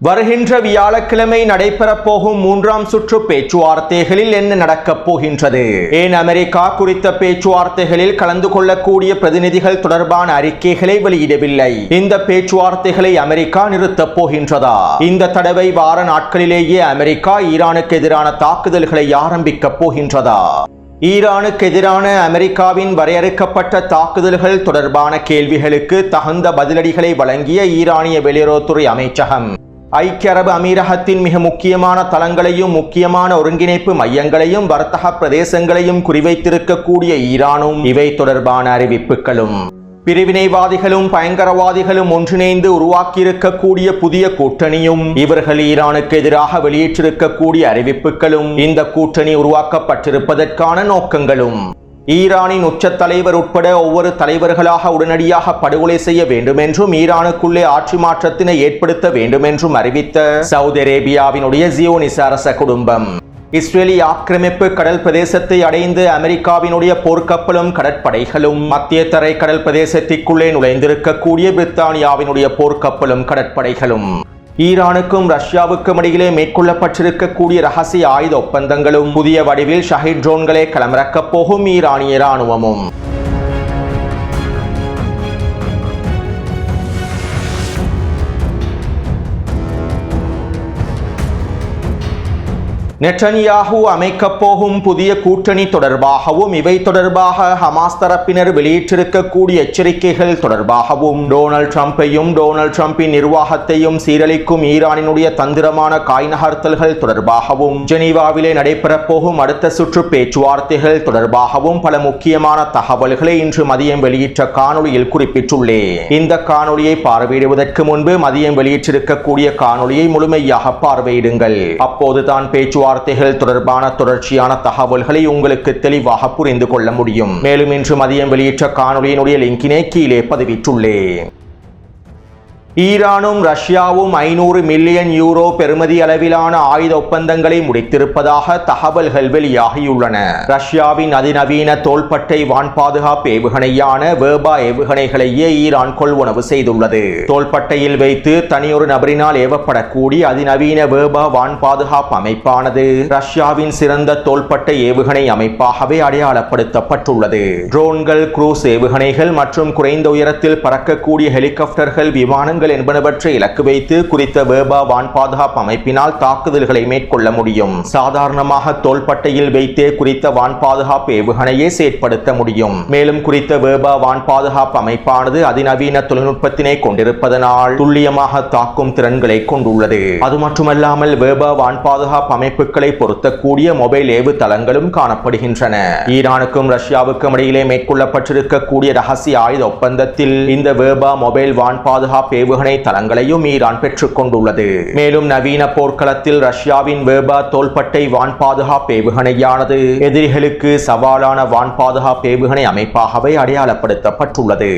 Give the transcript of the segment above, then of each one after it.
வருகின்ற வியாழக்கிழமை நடைபெறப் போகும் மூன்றாம் சுற்று பேச்சுவார்த்தைகளில் என்ன நடக்கப் போகின்றது? ஏன் அமெரிக்கா குறித்த பேச்சுவார்த்தைகளில் கலந்து கொள்ளக்கூடிய பிரதிநிதிகள் தொடர்பான அறிக்கைகளை வெளியிடவில்லை? இந்த பேச்சுவார்த்தைகளை அமெரிக்கா நிறுத்தப் போகின்றதா? இந்த தடவை வார நாட்களிலேயே அமெரிக்கா ஈரானுக்கு எதிரான தாக்குதல்களை ஆரம்பிக்கப் போகின்றதா? ஈரானுக்கு எதிரான அமெரிக்காவின் வரையறுக்கப்பட்ட தாக்குதல்கள் தொடர்பான கேள்விகளுக்கு தகுந்த பதிலடிகளை வழங்கிய ஈரானிய வெளியுறவுத்துறை அமைச்சகம் ஐக்கிய அரபு அமீரகத்தின் மிக முக்கியமான தளங்களையும் முக்கியமான ஒருங்கிணைப்பு மையங்களையும் வர்த்தக பிரதேசங்களையும் குறிவைத்திருக்கக்கூடிய ஈரானும் இவை தொடர்பான அறிவிப்புகளும் பிரிவினைவாதிகளும் பயங்கரவாதிகளும் ஒன்றிணைந்து உருவாக்கியிருக்கக்கூடிய புதிய கூட்டணியும் இவர்கள் ஈரானுக்கு எதிராக வெளியிட்டிருக்கக்கூடிய அறிவிப்புகளும் இந்த கூட்டணி உருவாக்கப்பட்டிருப்பதற்கான நோக்கங்களும் ஈரானின் உச்ச தலைவர் உட்பட ஒவ்வொரு தலைவர்களாக உடனடியாக படுகொலை செய்ய வேண்டும் என்றும் ஈரானுக்குள்ளே ஆட்சி மாற்றத்தினை ஏற்படுத்த வேண்டும் என்றும் அறிவித்த சவுதி அரேபியாவினுடைய ஜியோனிச அரச குடும்பம் இஸ்ரேலி ஆக்கிரமிப்பு கடல் பிரதேசத்தை அடைந்து அமெரிக்காவினுடைய போர்க்கப்பலும் கடற்படைகளும் மத்திய தரை கடல் பிரதேசத்திற்குள்ளே நுழைந்திருக்கக்கூடிய பிரித்தானியாவினுடைய போர்க்கப்பலும் கடற்படைகளும் ஈரானுக்கும் ரஷ்யாவுக்கும் இடையிலே மேற்கொள்ளப்பட்டிருக்கக்கூடிய ரகசிய ஆயுத ஒப்பந்தங்களும் புதிய வடிவில் ஷஹீட் ட்ரோன்களை களமிறக்கப் போகும் ஈரானிய இராணுவமும் நெட்டன்யாஹூ அமைக்கப் போகும் புதிய கூட்டணி தொடர்பாகவும் இவை தொடர்பாக ஹமாஸ் தரப்பினர் வெளியிட்டிருக்கக்கூடிய எச்சரிக்கைகள் தொடர்பாகவும் டொனால்ட் ட்ரம்பையும் டொனால்ட் ட்ரம்பின் நிர்வாகத்தையும் சீரழிக்கும் ஈரானினுடைய தந்திரமான காய் நகர்த்தல்கள் தொடர்பாகவும் ஜெனீவாவிலே நடைபெறப் போகும் அடுத்த சுற்று பேச்சுவார்த்தைகள் தொடர்பாகவும் பல முக்கியமான தகவல்களை இன்று மதியம் வெளியிட்ட காணொளியில் குறிப்பிட்டுள்ளேன். இந்த காணொளியை பார்வையிடுவதற்கு முன்பு மதியம் வெளியிட்டிருக்கக்கூடிய காணொளியை முழுமையாக பார்வையிடுங்கள். அப்போதுதான் பேச்சுவார்த்தைகள் தொடர்பான தொடர்ச்சியான தகவல்களை உங்களுக்கு தெளிவாக புரிந்து கொள்ள முடியும். மேலும் இன்று மதியம் வெளியிட்ட காணொளியினுடைய லிங்கினை கீழே பதிவிட்டுள்ளேன். ஈரானும் ரஷ்யாவும் 500 மில்லியன் யூரோ பெறுமதி அளவிலான ஆயுத ஒப்பந்தங்களை முடித்திருப்பதாக தகவல்கள் வெளியாகியுள்ளன. ரஷ்யாவின் அதிநவீன தோள்பட்டை வான் பாதுகாப்பு ஏவுகணையான வேர்பா ஏவுகணைகளையே ஈரான் கொள்வனவு செய்துள்ளது. தோள்பட்டையில் வைத்து தனியொரு நபரினால் ஏவப்படக்கூடிய அதிநவீன வேர்பா வான் பாதுகாப்பு அமைப்பானது ரஷ்யாவின் சிறந்த தோள்பட்டை ஏவுகணை அமைப்பாகவே அடையாளப்படுத்தப்பட்டுள்ளது. ட்ரோன்கள், குரூஸ் ஏவுகணைகள் மற்றும் குறைந்த உயரத்தில் பறக்கக்கூடிய ஹெலிகாப்டர்கள், விமானங்கள் என்பனவற்றை இலக்கு வைத்து குறித்த வேர்பா வான் பாதுகாப்பு அமைப்பினால் தாக்குதல்களை மேற்கொள்ள முடியும். சாதாரணமாக தோள்பட்டையில் வைத்தே குறித்த வான் பாதுகாப்பு ஏவுகணையை செயற்படுத்த முடியும். மேலும் குறித்த வேர்பா வான் பாதுகாப்பு அமைப்பானது அதிநவீன தொழில்நுட்பத்தினை கொண்டிருப்பதனால் துல்லியமாக தாக்கும் திறன்களை கொண்டுள்ளது. அது மட்டுமல்லாமல் வேர்பா வான் பாதுகாப்பு அமைப்புகளை பொருத்தக்கூடிய மொபைல் ஏவு தளங்களும் காணப்படுகின்றன. ஈரானுக்கும் ரஷ்யாவுக்கும் இடையிலே மேற்கொள்ளப்பட்டிருக்கக்கூடிய ரகசிய ஆயுத ஒப்பந்தத்தில் இந்த வேர்பா மொபைல் வான் பாதுகாப்பு ஏவுகணை தளங்களையும் ஈரான் பெற்றுக் கொண்டுள்ளது. மேலும் நவீன போர்க்களத்தில் ரஷ்யாவின் வேர்பா தோள்பட்டை வான் பாதுகாப்பு ஏவுகணையானது எதிரிகளுக்கு சவாலான வான் பாதுகாப்பு ஏவுகணை அமைப்பாகவே அடையாளப்படுத்தப்பட்டுள்ளது.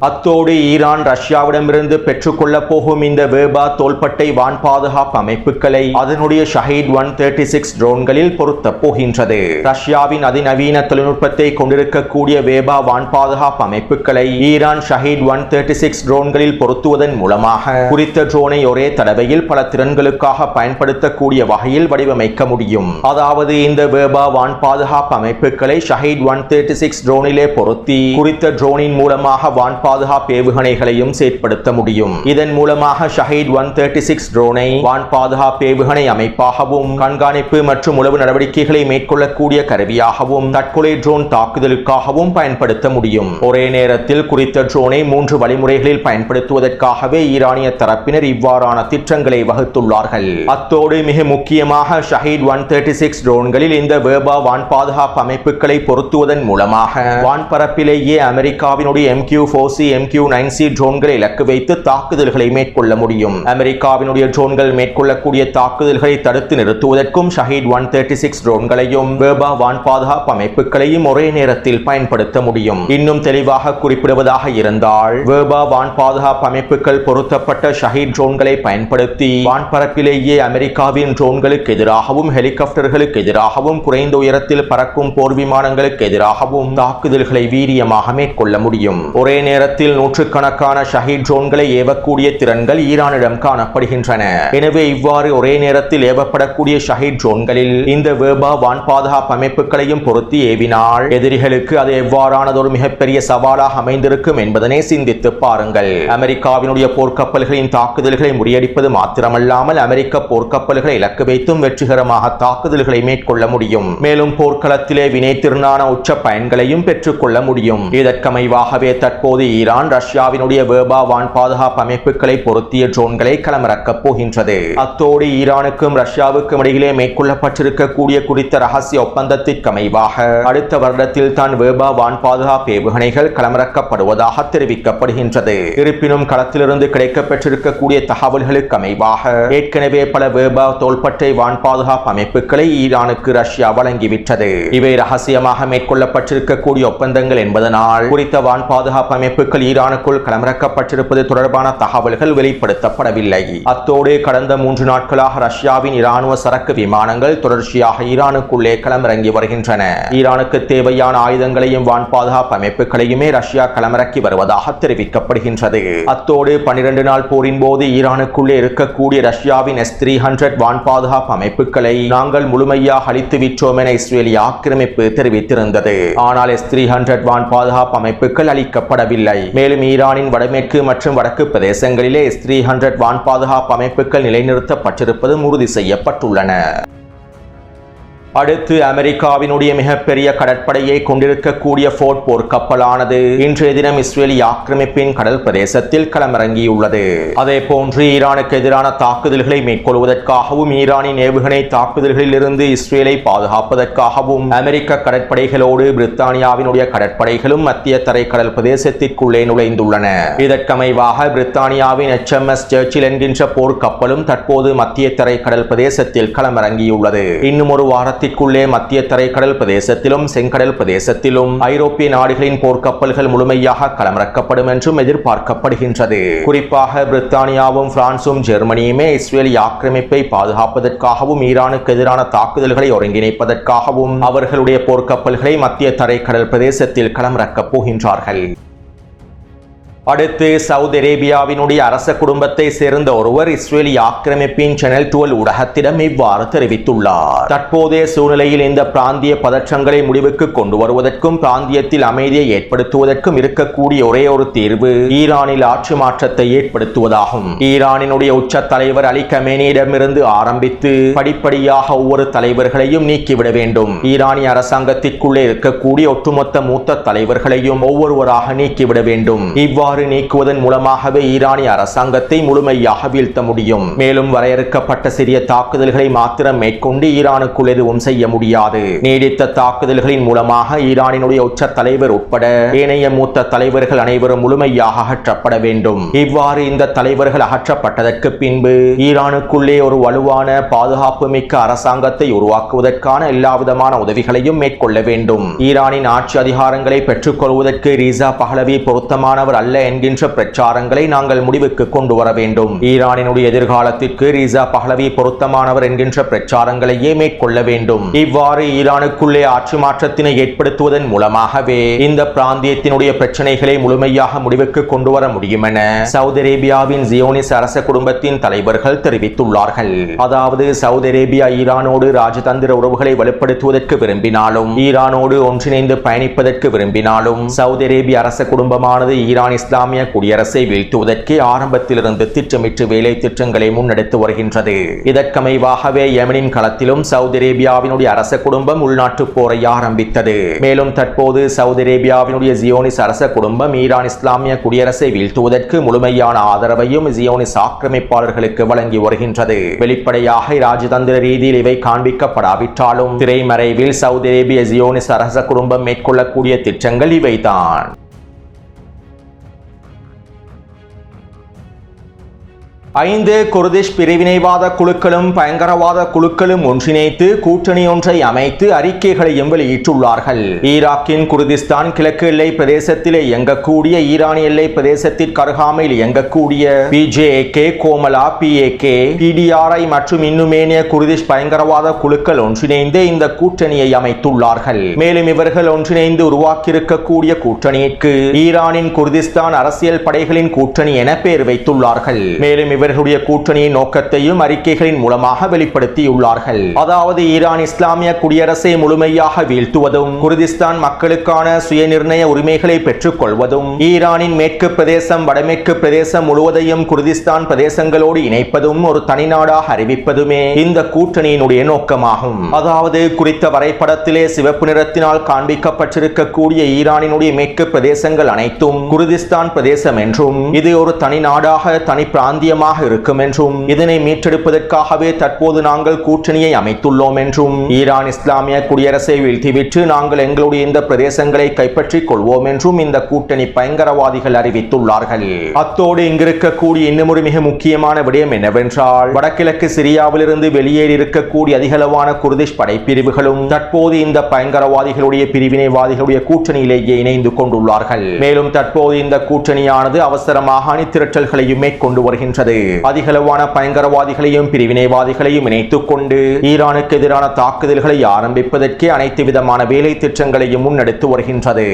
அத்தோடு ஈரான் ரஷ்யாவிடமிருந்து பெற்றுக்கொள்ளப் போகும் இந்த வேர்பா தோள்பட்டை வான் பாதுகாப்பு அமைப்புகளை அதனுடைய ஷஹீட் 136 ட்ரோன்களில் பொருத்தப் போகின்றது. ரஷ்யாவின் அதிநவீன தொழில்நுட்பத்தை கொண்டிருக்கக்கூடிய வேர்பா வான் பாதுகாப்பு அமைப்புகளை ஈரான் ஷஹீட் 136 ட்ரோன்களில் பொருத்துவதன் மூலமாக குறித்த ட்ரோனை ஒரே தடவையில் பல திறன்களுக்காக பயன்படுத்தக்கூடிய வகையில் வடிவமைக்க முடியும். அதாவது இந்த வேர்பா வான் பாதுகாப்பு அமைப்புகளை ஷஹீட் 136 ட்ரோனிலே பொருத்தி குறித்த ட்ரோனின் மூலமாக வான் பாதுகாப்பு ஏவுகணைகளையும் செயற்படுத்த முடியும். இதன் மூலமாக ஷஹீட் 136 ட்ரோனை வான் பாதுகாப்பு ஏவுகணை அமைப்பாகவும் கண்காணிப்பு மற்றும் உளவு நடவடிக்கைகளை மேற்கொள்ளக்கூடிய கருவியாகவும் தற்கொலை ட்ரோன் தாக்குதலுக்காகவும் பயன்படுத்த முடியும். ஒரே நேரத்தில் குறித்த ட்ரோனை 3 வழிமுறைகளில் பயன்படுத்துவதற்காகவே ஈரானிய தரப்பினர் இவ்வாறான திட்டங்களை வகுத்துள்ளார்கள். அத்தோடு மிக முக்கியமாக ஷஹீட் 136 ட்ரோன்களில் இந்த வேர்பா வான் பாதுகாப்பு அமைப்புகளை பொருத்துவதன் மூலமாக வான்பரப்பிலேயே அமெரிக்காவினுடைய MQ-4C MQ-9C ட்ரோன்களை இலக்கு வைத்து தாக்குதல்களை மேற்கொள்ள முடியும். அமெரிக்காவினுடைய ட்ரோன்கள் மேற்கொள்ளக்கூடிய தாக்குதல்களை தடுத்து நிறுத்துவதற்கும் ஷஹீட் 136 ட்ரோன்களையும் வேர்பா வான் பாதுகாப்பு அமைப்புகளையும் ஒரே நேரத்தில் பயன்படுத்த முடியும். இன்னும் தெளிவாக குறிப்பிடுவதாக இருந்தால் வேர்பா வான் பாதுகாப்பு அமைப்புகள் பொருத்தப்பட்ட ஷஹீட் ட்ரோன்களை பயன்படுத்தி வான்பரப்பிலேயே அமெரிக்காவின் ட்ரோன்களுக்கு எதிராகவும் ஹெலிகாப்டர்களுக்கு எதிராகவும் குறைந்த உயரத்தில் பறக்கும் போர் விமானங்களுக்கு எதிராகவும் தாக்குதல்களை வீரியமாக மேற்கொள்ள முடியும். ஒரே நேரத்தில் நேரத்தில் நூற்றுக்கணக்கான ஷஹீட் ட்ரோன்களை ஏவக்கூடிய திறன்கள் ஈரானிடம் காணப்படுகின்றன. எனவே இவ்வாறு ஒரே நேரத்தில் ஏவப்படக்கூடிய ஷஹீட் ட்ரோன்களில் இந்த வேபா வான் பாதுகாப்பு அமைப்புகளையும் பொருத்தி ஏவினால் எதிரிகளுக்கு அது எவ்வாறானதொரு மிகப்பெரிய சவாலாக அமைந்திருக்கும் என்பதனை சிந்தித்து பாருங்கள். அமெரிக்காவினுடைய போர்க்கப்பல்களின் தாக்குதல்களை முறியடிப்பது மாத்திரமல்லாமல் அமெரிக்க போர்க்கப்பல்களை இலக்கு வைத்தும் வெற்றிகரமாக தாக்குதல்களை மேற்கொள்ள முடியும். மேலும் போர்க்களத்திலே வினைத்திறனான உச்ச பயன்களையும் பெற்றுக்கொள்ள முடியும். இதற்கமைவாகவே தற்போது ஈரான் ரஷ்யாவினுடைய வேபா வான் பாதுகாப்பு அமைப்புகளை பொருத்திய ட்ரோன்களை களமிறக்கப் போகின்றது. அத்தோடு ஈரானுக்கும் ரஷ்யாவுக்கும் இடையிலே மேற்கொள்ளப்பட்டிருக்கக்கூடிய குறித்த ரகசிய ஒப்பந்தத்திற்கமைவாக அடுத்த வருடத்தில் தான் வேபா வான் பாதுகாப்பு ஏவுகணைகள் களமிறக்கப்படுவதாக தெரிவிக்கப்படுகின்றது. இருப்பினும் களத்திலிருந்து கிடைக்கப்பெற்றிருக்கக்கூடிய தகவல்களுக்கு அமைவாக ஏற்கனவே பல வேபா தோள்பட்டை வான் பாதுகாப்பு அமைப்புகளை ஈரானுக்கு ரஷ்யா வழங்கிவிட்டது. இவை ரகசியமாக மேற்கொள்ளப்பட்டிருக்கக்கூடிய ஒப்பந்தங்கள் என்பதனால் குறித்த வான் பாதுகாப்பு அமைப்புகள் ஈரானுக்குள் களமிறக்கப்பட்டிருப்பது தொடர்பான தகவல்கள் வெளிப்படுத்தப்படவில்லை. அத்தோடு கடந்த 3 நாட்களாக ரஷ்யாவின் இராணுவ சரக்கு விமானங்கள் தொடர்ச்சியாக ஈரானுக்குள்ளே களமிறங்கி வருகின்றன. ஈரானுக்கு தேவையான ஆயுதங்களையும் வான் பாதுகாப்பு அமைப்புகளையுமே ரஷ்யா களமிறக்கி வருவதாக தெரிவிக்கப்படுகின்றது. அத்தோடு 12 நாள் போரின் போது ஈரானுக்குள்ளே இருக்கக்கூடிய ரஷ்யாவின் S-300 வான் பாதுகாப்பு அமைப்புகளை நாங்கள் முழுமையாக அழித்து விற்றோம் என இஸ்ரேலிய ஆக்கிரமிப்பு தெரிவித்திருந்தது. ஆனால் S-300 வான் பாதுகாப்பு அமைப்புகள் அளிக்கப்படவில்லை. மேலும் ஈரானின் வடமேற்கு மற்றும் வடக்கு பிரதேசங்களிலே S-300 வான் பாதுகாப்பு அமைப்புகள் நிலைநிறுத்தப்பட்டிருப்பதும் உறுதி செய்யப்பட்டுள்ளன. அடுத்து அமெரிக்காவினுடைய மிகப்பெரிய கடற்படையை கொண்டிருக்கக்கூடிய ஃபோர்ட் போர்க்கப்பலானது இன்றைய தினம் இஸ்ரேலிய ஆக்கிரமிப்பின் கடல் பிரதேசத்தில் களமிறங்கியுள்ளது. அதே போன்று ஈரானுக்கு எதிரான தாக்குதல்களை மேற்கொள்வதற்காகவும் ஈரானின் ஏவுகணை தாக்குதல்களில் இருந்து இஸ்ரேலை பாதுகாப்பதற்காகவும் அமெரிக்க கடற்படைகளோடு பிரித்தானியாவினுடைய கடற்படைகளும் மத்திய தரை கடல் பிரதேசத்திற்குள்ளே நுழைந்துள்ளன. இதற்கமைவாக பிரித்தானியாவின் HMS சர்ச்சில் என்கின்ற போர்க்கப்பலும் தற்போது மத்திய தரை கடல் பிரதேசத்தில் களமிறங்கியுள்ளது. இன்னும் ஒரு வாரத்தில் மத்திய தரை கடல் பிரதேசத்திலும் செங்கடல் பிரதேசத்திலும் ஐரோப்பிய நாடுகளின் போர்க்கப்பல்கள் முழுமையாக களமிறக்கப்படும் என்றும் எதிர்பார்க்கப்படுகின்றது. குறிப்பாக பிரித்தானியாவும் பிரான்சும் ஜெர்மனியுமே இஸ்ரேலிய ஆக்கிரமிப்பை பாதுகாப்பதற்காகவும் ஈரானுக்கு எதிரான தாக்குதல்களை ஒருங்கிணைப்பதற்காகவும் அவர்களுடைய போர்க்கப்பல்களை மத்திய தரை கடல் பிரதேசத்தில் களமிறக்கப் போகின்றார்கள். அடுத்து சவுதி அரேபியாவினுடைய அரச குடும்பத்தை சேர்ந்த ஒருவர் இஸ்ரேலிய ஆக்கிரமிப்பின் சேனல் 12 ஊடகத்திடம் இவ்வாறு தெரிவித்துள்ளார். தற்போதைய சூழ்நிலையில் இந்த பிராந்திய பதற்றங்களை முடிவுக்கு கொண்டு வருவதற்கும் பிராந்தியத்தில் அமைதியை ஏற்படுத்துவதற்கும் இருக்கக்கூடிய ஒரே ஒரு தீர்வு ஈரானில் ஆட்சி மாற்றத்தை ஏற்படுத்துவதாகும். ஈரானினுடைய உச்ச தலைவர் அலி கமேனியிடமிருந்து ஆரம்பித்து படிப்படியாக ஒவ்வொரு தலைவர்களையும் நீக்கிவிட வேண்டும். ஈரானிய அரசாங்கத்திற்குள்ளே இருக்கக்கூடிய ஒட்டுமொத்த மூத்த தலைவர்களையும் ஒவ்வொருவராக நீக்கிவிட வேண்டும். இவ்வாறு நீக்குவதன் மூலமாகவே ஈரானிய அரசாங்கத்தை முழுமையாக வீழ்த்த முடியும். மேலும் வரையறுக்கப்பட்ட சிறிய தாக்குதல்களை மாத்திரம் மேற்கொண்டு ஈரானுக்குள் எதுவும் செய்ய முடியாது. நீடித்த தாக்குதல்களின் மூலமாக ஈரானினுடைய உச்ச தலைவர் உட்பட ஏனைய மூத்த தலைவர்கள் அனைவரும் முழுமையாக அகற்றப்பட வேண்டும். இவ்வாறு இந்த தலைவர்கள் அகற்றப்பட்டதற்கு பின்பு ஈரானுக்குள்ளே ஒரு வலுவான பாதுகாப்பு மிக்க அரசாங்கத்தை உருவாக்குவதற்கான எல்லாவிதமான உதவிகளையும் மேற்கொள்ள வேண்டும். ஈரானின் ஆட்சி அதிகாரங்களை பெற்றுக் கொள்வதற்கு ரிசா பஹ்லவி பொருத்தமானவர் அல்ல என்கின்ற பிரச்சாரங்களை நாங்கள் முடிவுக்கு கொண்டு வர வேண்டும். ஈரானினுடைய எதிர்காலத்திற்கு ரிசா பஹ்லவி பொருத்தமானவர் என்கின்ற பிரச்சாரங்களையே மேற்கொள்ள வேண்டும். இவ்வாறு ஈரானுக்குள்ளே ஆட்சி மாற்றத்தினை ஏற்படுத்துவதன் மூலமாகவே இந்த பிராந்தியத்தினுடைய பிரச்சனைகளை முழுமையாக முடிவுக்கு கொண்டு வர முடியும் என சவுதி அரேபியாவின் ஜியோனிஸ் அரச குடும்பத்தின் தலைவர்கள் தெரிவித்துள்ளார்கள். அதாவது சவுதி அரேபியா ஈரானோடு ராஜதந்திர உறவுகளை வலுப்படுத்துவதற்கு விரும்பினாலும் ஈரானோடு ஒன்றிணைந்து பயணிப்பதற்கு விரும்பினாலும் சவுதி அரேபிய அரச குடும்பமானது ஈரான் இஸ்லாமிய குடியரசை வீழ்த்துவதற்கு ஆரம்பத்திலிருந்து திட்டமிட்டு வேலை திட்டங்களை முன்னெடுத்து வருகின்றது. இதற்கமைவாகவே யெமனின் களத்திலும் சவுதி அரேபியாவினுடைய அரச குடும்பம் உள்நாட்டு போரை ஆரம்பித்தது. மேலும் தற்போது சவுதி அரேபியாவினுடைய ஜியோனிஸ் அரச குடும்பம் ஈரான் இஸ்லாமிய குடியரசை வீழ்த்துவதற்கு முழுமையான ஆதரவையும் ஜியோனிஸ் ஆக்கிரமிப்பாளர்களுக்கு வழங்கி வருகின்றது. வெளிப்படையாக ராஜதந்திர ரீதியில் இவை காண்பிக்கப்படாவிட்டாலும் திரைமறைவில் சவுதி அரேபிய ஜியோனிஸ் அரச குடும்பம் மேற்கொள்ளக்கூடிய திட்டங்கள் இவைதான். 5 குர்திஷ் பிரிவினைவாத குழுக்களும் பயங்கரவாத குழுக்களும் ஒன்றிணைத்து கூட்டணி ஒன்றை அமைத்து அறிக்கைகளையும் வெளியிட்டுள்ளார்கள். ஈராக்கின் குர்திஸ்தான் கிழக்கு எல்லை பிரதேசத்திலே இயங்கக்கூடிய ஈரானிய எல்லை பிரதேசத்திற்கு அருகாமையில் இயங்கக்கூடிய PJAK, கோமலா, PAK, PDRI மற்றும் இன்னுமேனிய குர்திஷ் பயங்கரவாத குழுக்கள் ஒன்றிணைந்து இந்த கூட்டணியை அமைத்துள்ளார்கள். மேலும் இவர்கள் ஒன்றிணைந்து உருவாக்கியிருக்கக்கூடிய கூட்டணிக்கு ஈரானின் குர்திஸ்தான் அரசியல் படைகளின் கூட்டணி என பெயர் வைத்துள்ளார்கள். மேலும் இவர்களுடைய கூட்டணியின் நோக்கத்தையும் அறிக்கைகளின் மூலமாக வெளிப்படுத்தியுள்ளார்கள். அதாவது ஈரான் இஸ்லாமிய குடியரசை முழுமையாக வீழ்த்துவதும், குர்திஸ்தான் மக்களுக்கான சுயநிர்ணய உரிமைகளை பெற்றுக் கொள்வதும், ஈரானின் மேற்கு பிரதேசம் வடமேற்கு பிரதேசம் முழுவதையும் குர்திஸ்தான் பிரதேசங்களோடு இணைப்பதும் ஒரு தனிநாடாக அறிவிப்பதுமே இந்த கூட்டணியினுடைய நோக்கமாகும். அதாவது குறித்த வரைபடத்திலே சிவப்பு நிறத்தினால் காண்பிக்கப்பட்டிருக்கக்கூடிய ஈரானினுடைய மேற்கு பிரதேசங்கள் அனைத்தும் குர்திஸ்தான் பிரதேசம் என்றும், இது ஒரு தனிநாடாக தனி பிராந்தியமாக இருக்கும் என்றும், இதனை மீட்டெடுப்பதற்காகவே தற்போது நாங்கள் கூட்டணியை அமைத்துள்ளோம் என்றும், ஈரான் இஸ்லாமிய குடியரசை வீழ்த்திவிட்டு நாங்கள் எங்களுடைய இந்த பிரதேசங்களை கைப்பற்றிக் கொள்வோம் என்றும் இந்த கூட்டணி பயங்கரவாதிகள் அறிவித்துள்ளார்கள். அத்தோடு இங்கிருக்கக்கூடிய இன்னும் ஒரு மிக முக்கியமான விடயம் என்னவென்றால், வடகிழக்கு சிரியாவிலிருந்து வெளியேறி இருக்கக்கூடிய அதிகளவான குர்திஷ் படைப்பிரிவுகளும் தற்போது இந்த பயங்கரவாதிகளுடைய பிரிவினைவாதிகளுடைய கூட்டணியிலேயே இணைந்து கொண்டுள்ளார்கள். மேலும் தற்போது இந்த கூட்டணியானது அவசரமாக அணிதிரட்டல்களையும் மேற்கொண்டு வருகின்றது. அதிகளவான பயங்கரவாதிகளையும் பிரிவினைவாதிகளையும் இணைத்துக் கொண்டு ஈரானுக்கு எதிரான தாக்குதல்களை ஆரம்பிப்பதற்கே அனைத்து விதமான வேலை திட்டங்களையும் முன்னெடுத்து வருகின்றது.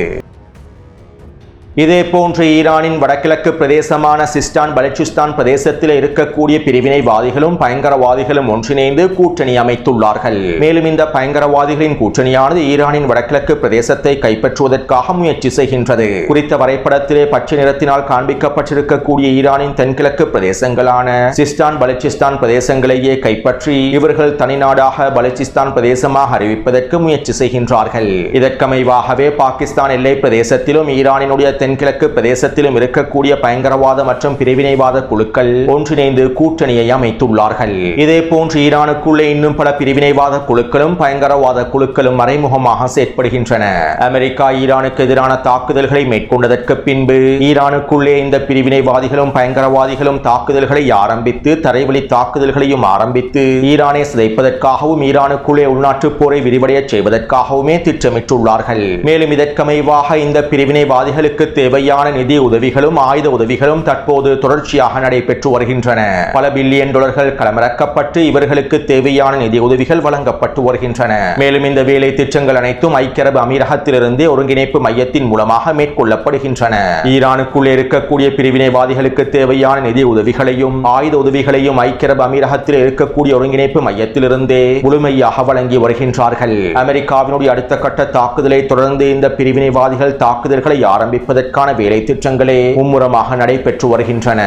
இதே போன்று ஈரானின் வடகிழக்கு பிரதேசமான சிஸ்டான் பலுச்சிஸ்தான் பிரதேசத்தில் இருக்கக்கூடிய பிரிவினைவாதிகளும் பயங்கரவாதிகளும் ஒன்றிணைந்து கூட்டணி அமைத்துள்ளார்கள். மேலும் இந்த பயங்கரவாதிகளின் கூட்டணியானது ஈரானின் வடகிழக்கு பிரதேசத்தை கைப்பற்றுவதற்காக முயற்சி செய்கின்றது. குறித்த வரைபடத்திலே பச்சை நிறத்தினால் காண்பிக்கப்பட்டிருக்கக்கூடிய ஈரானின் தென்கிழக்கு பிரதேசங்களான சிஸ்டான் பலுச்சிஸ்தான் பிரதேசங்களையே கைப்பற்றி இவர்கள் தனிநாடாக பலுச்சிஸ்தான் பிரதேசமாக அறிவிப்பதற்கு முயற்சி செய்கின்றார்கள். இதற்கமைவாகவே பாகிஸ்தான் எல்லை பிரதேசத்திலும் ஈரானினுடைய தென்கிழக்கு பிரதேசத்திலும் இருக்கக்கூடிய பயங்கரவாத மற்றும் பிரிவினைவாத குழுக்கள் ஒன்றிணைந்து கூட்டணியை அமைத்துள்ளார்கள். இதே போன்று ஈரானுக்குள்ளே இன்னும் பல பிரிவினைவாத குழுக்களும் பயங்கரவாத குழுக்களும் மறைமுகமாக செயற்படுகின்றன. அமெரிக்கா ஈரானுக்கு எதிரான தாக்குதல்களை மேற்கொண்டதற்கு பின்பு ஈரானுக்குள்ளே இந்த பிரிவினைவாதிகளும் பயங்கரவாதிகளும் தாக்குதல்களை ஆரம்பித்து தரைவழி தாக்குதல்களையும் ஆரம்பித்து ஈரானை சிதைப்பதற்காகவும் ஈரானுக்குள்ளே உள்நாட்டு போரை விரிவடைய செய்வதற்காகவுமே திட்டமிட்டுள்ளார்கள். மேலும் இதற்கமைவாக இந்த பிரிவினைவாதிகளுக்கு தேவையான நிதி உதவிகளும் ஆயுத உதவிகளும் தற்போது தொடர்ச்சியாக நடைபெற்று வருகின்றன. பல பில்லியன் டாலர்கள் களமிறக்கப்பட்டு இவர்களுக்கு தேவையான நிதி உதவிகள் வழங்கப்பட்டு வருகின்றன. மேலும் இந்த வேலை திட்டங்கள் அனைத்தும் ஐக்கிய அரபு அமீரகத்திலிருந்து ஒருங்கிணைப்பு மையத்தின் மூலமாக மேற்கொள்ளப்படுகின்றன. ஈரானுக்குள்ளே இருக்கக்கூடிய பிரிவினைவாதிகளுக்கு தேவையான நிதி உதவிகளையும் ஆயுத உதவிகளையும் ஐக்கிய அரபு அமீரகத்தில் இருக்கக்கூடிய ஒருங்கிணைப்பு மையத்திலிருந்தே முழுமையாக வழங்கி வருகின்றார்கள். அமெரிக்காவினுடைய அடுத்த கட்ட தாக்குதலை தொடர்ந்து இந்த பிரிவினைவாதிகள் தாக்குதல்களை ஆரம்பிப்பதற்கான வேலை திட்டங்களே மும்முரமாக நடைபெற்று வருகின்றன.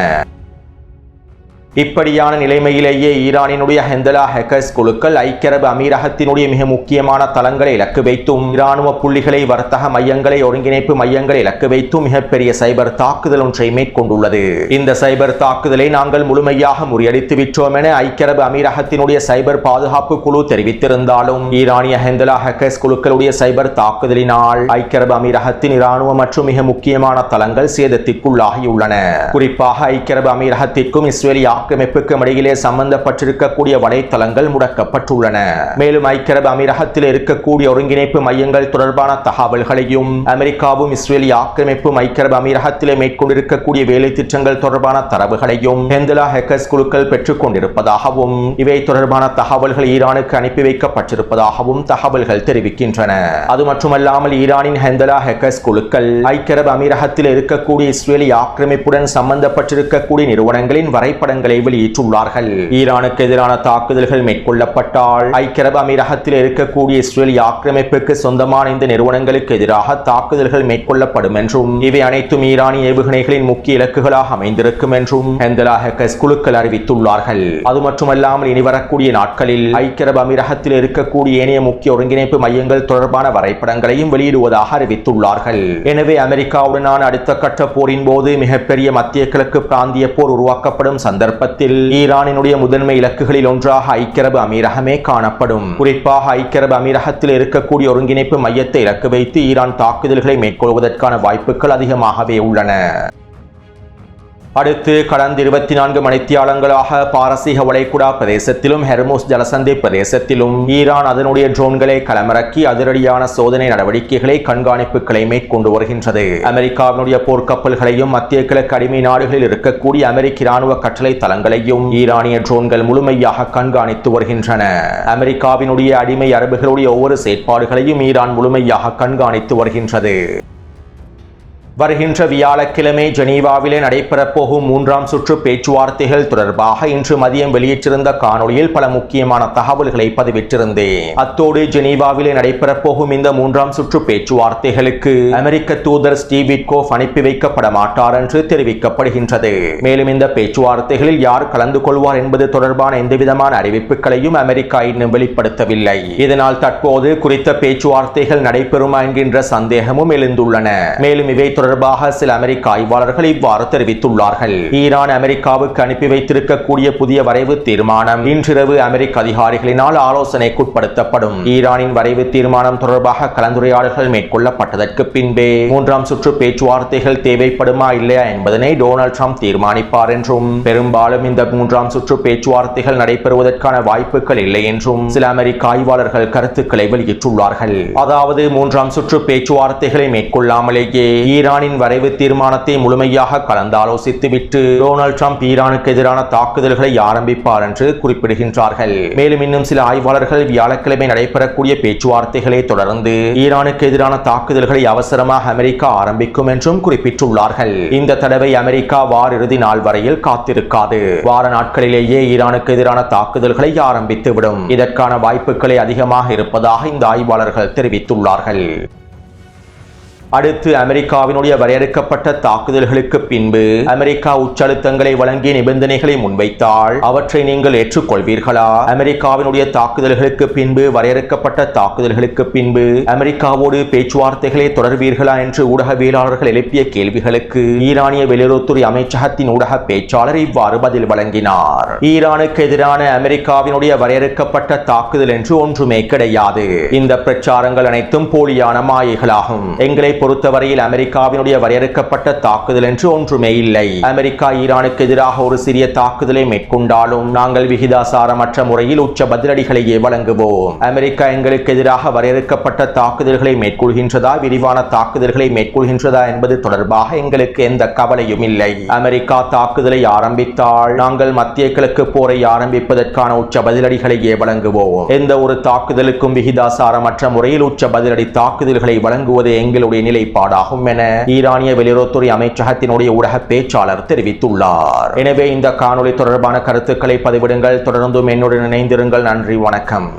இப்படியான நிலைமையிலேயே ஈரானினுடைய ஹெந்தலா ஹேக்கர்ஸ் குழுக்கள் ஐக்கிய அரபு அமீரகத்தினுடைய மிக முக்கியமான தளங்களை இலக்கு வைத்தும் இராணுவ புள்ளிகளை வர்த்தக மையங்களை ஒருங்கிணைப்பு மையங்களை இலக்கு வைத்தும் மிகப்பெரிய சைபர் தாக்குதல் ஒன்றை மேற்கொண்டுள்ளது. இந்த சைபர் தாக்குதலை நாங்கள் முழுமையாக முறியடித்து விட்டோம் என ஐக்கிய அரபு அமீரகத்தினுடைய சைபர் பாதுகாப்பு குழு தெரிவித்திருந்தாலும் ஈரானிய ஹெந்தலா ஹேக்கர்ஸ் குழுக்களுடைய சைபர் தாக்குதலினால் ஐக்கிய அரபு அமீரகத்தின் இராணுவ மற்றும் மிக முக்கியமான தளங்கள் சேதத்திற்குள்ளாகியுள்ளன. குறிப்பாக ஐக்கிய அரபு அமீரகத்திற்கும் இஸ்ரேலிய ஆக்கிரமிப்புக்கும் இடையிலே சம்பந்தப்பட்டிருக்கக்கூடிய வலைத்தளங்கள் முடக்கப்பட்டுள்ளன. மேலும் ஐக்கிய அரபு அமீரகத்தில் இருக்கக்கூடிய ஒருங்கிணைப்பு மையங்கள் தொடர்பான தகவல்களையும் அமெரிக்காவும் இஸ்ரேலிய ஆக்கிரமிப்பும் ஐக்கிய அரபு அமீரகத்திலே மேற்கொண்டிருக்கக்கூடிய வேலை திட்டங்கள் தொடர்பான தரவுகளையும் ஹெந்தலா ஹேக்கர்ஸ் குழுக்கள் பெற்றுக் கொண்டிருப்பதாகவும் இவை தொடர்பான தகவல்கள் ஈரானுக்கு அனுப்பி வைக்கப்பட்டிருப்பதாகவும் தகவல்கள் தெரிவிக்கின்றன. அது மட்டுமல்லாமல் ஈரானின் ஹெந்தலா ஹேக்கர்ஸ் குழுக்கள் ஐக்கிய அரபு அமீரகத்தில் இருக்கக்கூடிய இஸ்ரேலிய ஆக்கிரமிப்புடன் சம்பந்தப்பட்டிருக்கக்கூடிய நிறுவனங்களின் வரைபடங்கள் வெளியிட்டுள்ளார்கள். ஈரானுக்கு எதிரான தாக்குதல்கள் மேற்கொள்ளப்பட்டால் ஐக்கிய அரபு அமீரகத்தில் இருக்கக்கூடிய இஸ்ரேலிய ஆக்கிரமிப்புக்கு சொந்தமான இந்த நிறுவனங்களுக்கு எதிராக தாக்குதல்கள் மேற்கொள்ளப்படும் என்றும் இவை அனைத்தும் ஈரானிய ஏவுகணைகளின் முக்கிய இலக்குகளாக அமைந்திருக்கும் என்றும் ஹெந்தலா ஹேக்கர்ஸ் குழுக்கள் அறிவித்துள்ளார்கள். அது மட்டுமல்லாமல் இனி வரக்கூடிய நாட்களில் ஐக்கிய அரபு அமீரகத்தில் இருக்கக்கூடிய ஏனைய முக்கிய ஒருங்கிணைப்பு மையங்கள் தொடர்பான வரைபடங்களையும் வெளியிடுவதாக அறிவித்துள்ளார்கள். எனவே அமெரிக்காவுடனான அடுத்த கட்ட போரின் போது மிகப்பெரிய மத்திய கிழக்கு பிராந்திய போர் உருவாக்கப்படும் சந்தர்ப்பத்தில் ஈரானினுடைய முதன்மை இலக்குகளில் ஒன்றாக ஐக்கிய அரபு அமீரகமே காணப்படும். குறிப்பாக ஐக்கிய அரபு அமீரகத்தில் இருக்கக்கூடிய ஒருங்கிணைப்பு மையத்தை இலக்கு வைத்து ஈரான் தாக்குதல்களை மேற்கொள்வதற்கான வாய்ப்புகள் அதிகமாகவே உள்ளன. அடுத்து கடந்த 24 மணித்தியாலங்களாக பாரசீக வளைகுடா பிரதேசத்திலும் ஹெர்முஸ் ஜலசந்தி பிரதேசத்திலும் ஈரான் அதனுடைய ட்ரோன்களை களமிறக்கி அதிரடியான சோதனை நடவடிக்கைகளை கண்காணிப்புகளை மேற்கொண்டு வருகின்றது. அமெரிக்காவினுடைய போர்க்கப்பல்களையும் மத்திய கிழக்கு அடிமை நாடுகளில் இருக்கக்கூடிய அமெரிக்க இராணுவ கட்டளை தளங்களையும் ஈரானிய ட்ரோன்கள் முழுமையாக கண்காணித்து வருகின்றன. அமெரிக்காவினுடைய அடிமை அரபுகளுடைய ஒவ்வொரு செயற்பாடுகளையும் ஈரான் முழுமையாக கண்காணித்து வருகின்றது. வருகின்ற வியாழக்கிழமை ஜெனீவாவிலே நடைபெறப் போகும் 3ஆம் சுற்று பேச்சுவார்த்தைகள் தொடர்பாக இன்று மதியம் வெளியிட்டிருந்த காணொளியில் பல முக்கியமான தகவல்களை பதிவிட்டிருந்தேன். அத்தோடு ஜெனீவாவிலே நடைபெறப் போகும் இந்த 3ஆம் சுற்று பேச்சுவார்த்தைகளுக்கு அமெரிக்க தூதர் ஸ்டீவ் விட்கோஃப் அனுப்பி வைக்கப்பட மாட்டார் என்று தெரிவிக்கப்படுகின்றது. மேலும் இந்த பேச்சுவார்த்தைகளில் யார் கலந்து கொள்வார் என்பது தொடர்பான எந்தவிதமான அறிவிப்புகளையும் அமெரிக்கா இன்னும் வெளிப்படுத்தவில்லை. இதனால் தற்போது குறித்த பேச்சுவார்த்தைகள் நடைபெறுமா என்கின்ற சந்தேகமும் எழுந்துள்ளன. மேலும் இவை தொடர்பாக சில அமெரிக்க ஆய்வாளர்கள் இவ்வாறு தெரிவித்துள்ளார்கள். ஈரான் அமெரிக்காவுக்கு அனுப்பி வைத்திருக்கக்கூடிய புதிய வரைவு தீர்மானம் இன்றிரவு அமெரிக்க அதிகாரிகளினால் ஆலோசனைக்குட்படுத்தப்படும். ஈரானின் வரைவு தீர்மானம் தொடர்பாக கலந்துரையாடல்கள் மேற்கொள்ளப்பட்டதற்கு பின்பே 3ஆம் சுற்று பேச்சுவார்த்தைகள் தேவைப்படுமா இல்லையா என்பதனை டொனால்ட் ட்ரம்ப் தீர்மானிப்பார் என்றும் பெரும்பாலும் இந்த 3ஆம் சுற்று பேச்சுவார்த்தைகள் நடைபெறுவதற்கான வாய்ப்புகள் இல்லை என்றும் சில அமெரிக்க ஆய்வாளர்கள் கருத்துக்களை வெளியிட்டுள்ளார்கள். அதாவது 3ஆம் சுற்று பேச்சுவார்த்தைகளை மேற்கொள்ளாமலேயே ஈரானின் வரைவு தீர்மானத்தை முழுமையாக கலந்தாலோசித்துவிட்டு டொனால்ட் ட்ரம்ப் ஈரானுக்கு எதிரான தாக்குதல்களை ஆரம்பிப்பார் என்று குறிப்பிடுகின்றார்கள். மேலும் இன்னும் சில ஆய்வாளர்கள் வியாழக்கிழமை நடைபெறக்கூடிய பேச்சுவார்த்தைகளை தொடர்ந்து ஈரானுக்கு எதிரான தாக்குதல்களை அவசரமாக அமெரிக்கா ஆரம்பிக்கும் என்றும் குறிப்பிட்டுள்ளார்கள். இந்த தடவை அமெரிக்கா வார இறுதி நாள் வரையில் காத்திருக்காது. வார நாட்களிலேயே ஈரானுக்கு எதிரான தாக்குதல்களை ஆரம்பித்துவிடும். இதற்கான வாய்ப்புகளை அதிகமாக இருப்பதாக இந்த ஆய்வாளர்கள் தெரிவித்துள்ளார்கள். அடுத்து அமெரிக்காவினுடைய வரையறுக்கப்பட்ட தாக்குதல்களுக்கு பின்பு அமெரிக்கா உச்சழுத்தங்களை வழங்கிய நிபந்தனைகளை முன்வைத்தால் அவற்றை நீங்கள் ஏற்றுக்கொள்வீர்களா? அமெரிக்காவினுடைய தாக்குதல்களுக்கு பின்பு வரையறுக்கப்பட்ட தாக்குதல்களுக்கு பின்பு அமெரிக்காவோடு பேச்சுவார்த்தைகளை தொடர்வீர்களா என்று ஊடகவியலாளர்கள் எழுப்பிய கேள்விகளுக்கு ஈரானிய வெளியுறவுத்துறை அமைச்சகத்தின் ஊடக பேச்சாளர் இவ்வாறு பதில் வழங்கினார். ஈரானுக்கு எதிரான அமெரிக்காவினுடைய வரையறுக்கப்பட்ட தாக்குதல் என்று ஒன்றுமே கிடையாது. இந்த பிரச்சாரங்கள் அனைத்தும் போலியான மாயைகளாகும். எங்களை பொறுத்தவரையில் அமெரிக்காவினுடைய வரையறுக்கப்பட்ட தாக்குதல் என்று ஒன்றுமே இல்லை. அமெரிக்கா ஈரானுக்கு எதிராக ஒரு சிறிய தாக்குதலை மேற்கொண்டாலும் நாங்கள் விகிதாசாரமற்ற முறையில் உச்ச பதிலடிகளையே வழங்குவோம். அமெரிக்கா எங்களுக்கு எதிராக வரையறுக்கப்பட்ட தாக்குதல்களை மேற்கொள்கின்றதா, விரிவான தாக்குதல்களை மேற்கொள்கின்றதா என்பது தொடர்பாக எங்களுக்கு எந்த கவலையும் இல்லை. அமெரிக்கா தாக்குதலை ஆரம்பித்தால் நாங்கள் மத்திய கிழக்கு போரை ஆரம்பிப்பதற்கான உச்ச பதிலடிகளையே வழங்குவோம். எந்த ஒரு தாக்குதலுக்கும் விகிதாசாரமற்ற முறையில் உச்ச பதிலடி தாக்குதல்களை வழங்குவது எங்களுடைய நிலைப்பாடாகும் என ஈரானிய வெளியுறவுத்துறை அமைச்சகத்தினுடைய ஊடக பேச்சாளர் தெரிவித்துள்ளார். எனவே இந்த காணொளி தொடர்பான கருத்துக்களை பதிவிடுங்கள். தொடர்ந்தும் என்னுடன் இணைந்திருங்கள். நன்றி, வணக்கம்.